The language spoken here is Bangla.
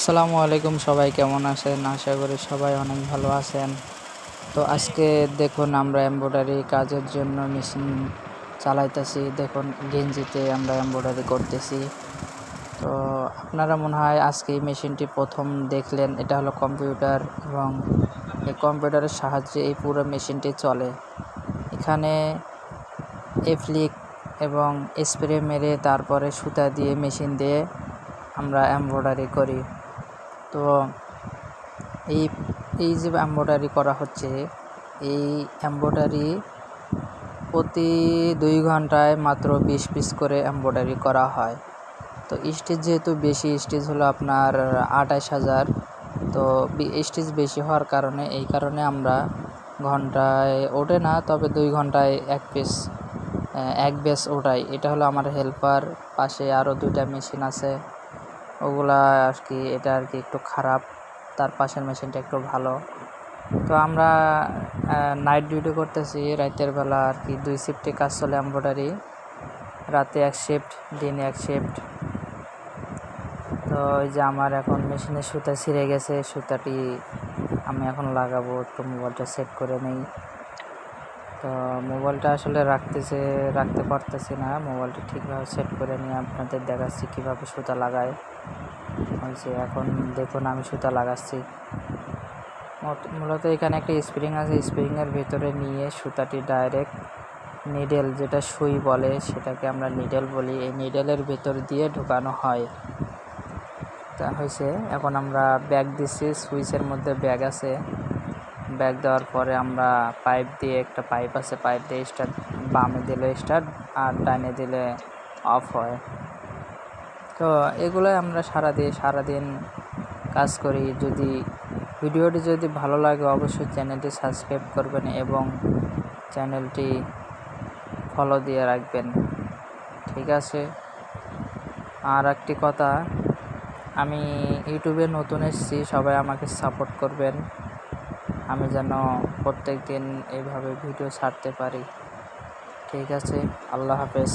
আসসালামু আলাইকুম, সবাই কেমন আছেন? আশা করি সবাই অনেক ভালো আছেন। তো আজকে দেখুন আমরা এমব্রয়ডারি কাজের জন্য মেশিন চালাইতেছি। দেখুন গেঞ্জিতে আমরা এমব্রয়ডারি করতেছি। তো আপনারা মনে হয় আজকে এই মেশিনটি প্রথম দেখলেন। এটা হলো কম্পিউটার এবং এই কম্পিউটারের সাহায্যে এই পুরো মেশিনটি চলে। এখানে এপ্লিক এবং স্প্রে মেরে তারপরে সুতা দিয়ে মেশিন দিয়ে আমরা এমব্রয়ডারি করি। তো এই এই যে এমব্রয়ডারি করা হচ্ছে, এই এমব্রয়ডারি প্রতি 2 ঘন্টায় মাত্র 20 পিস করে এমব্রয়ডারি করা হয়। তো স্টিচ যেহেতু বেশি, স্টিচ হলো আপনার 28,000। তো স্টিচ বেশি হওয়ার কারণে এই কারণে আমরা ঘন্টায় ওঠে না, তবে 2 ঘন্টায় এক ব্যাচ ওঠাই। এটা হলো আমার হেল্পার। পাশে আরও 2টা মেশিন আছে, ওগুলা আর কি, এটা আর কি একটু খারাপ, তার পাশের মেশিনটা একটু ভালো। তো আমরা নাইট ডিউটি করতেছি, রাতের বেলা আর কি 2 শিফটে কাজ চলে এমব্রয়ডারি। রাতে 1 শিফট, দিনে 1 শিফট। তো ওই যে আমার এখন মেশিনের সুতা ছিঁড়ে গেছে, সুতাটি আমি এখন লাগাবো। একটু মোবাইলটা সেট করে নেই। তো মোবাইলটা আসলে রাখতে পারতেছি না। মোবাইলটা ঠিকভাবে সেট করে নিয়ে আপনাদের দেখাচ্ছি কীভাবে সুতা লাগায়। ওই যে এখন দেখুন আমি সুতা লাগাচ্ছি। মূলত এখানে একটা স্প্রিং আছে, স্প্রিংয়ের ভেতরে নিয়ে সুতাটি ডাইরেক্ট নিডেল, যেটা সুই বলে সেটাকে আমরা নিডেল বলি, এই নিডেলের ভেতর দিয়ে ঢোকানো হয়। তা হয়েছে, এখন আমরা ব্যাগ দিচ্ছি, সুইচের মধ্যে ব্যাগ আছে। ব্যাগ দেওয়ার পরে আমরা পাইপ দিয়ে, একটা পাইপ আছে, পাইপ দিয়ে স্টার্ট, বামে দিলে স্টার্ট আর ডাইনে দিলে অফ হয়। তো এগুলোই আমরা সারাদিন কাজ করি। ভিডিওটি যদি ভালো লাগে অবশ্যই চ্যানেলটি সাবস্ক্রাইব করবেন এবং চ্যানেলটি ফলো দিয়ে রাখবেন। ঠিক আছে। আর একটি কথা, আমি ইউটিউবে নতুন এসেছি, সবাই আমাকে সাপোর্ট করবেন, আমি যেন প্রত্যেক দিন এইভাবে ভিডিও ছাড়তে পারি। ঠিক আছে, আল্লাহ হাফেজ।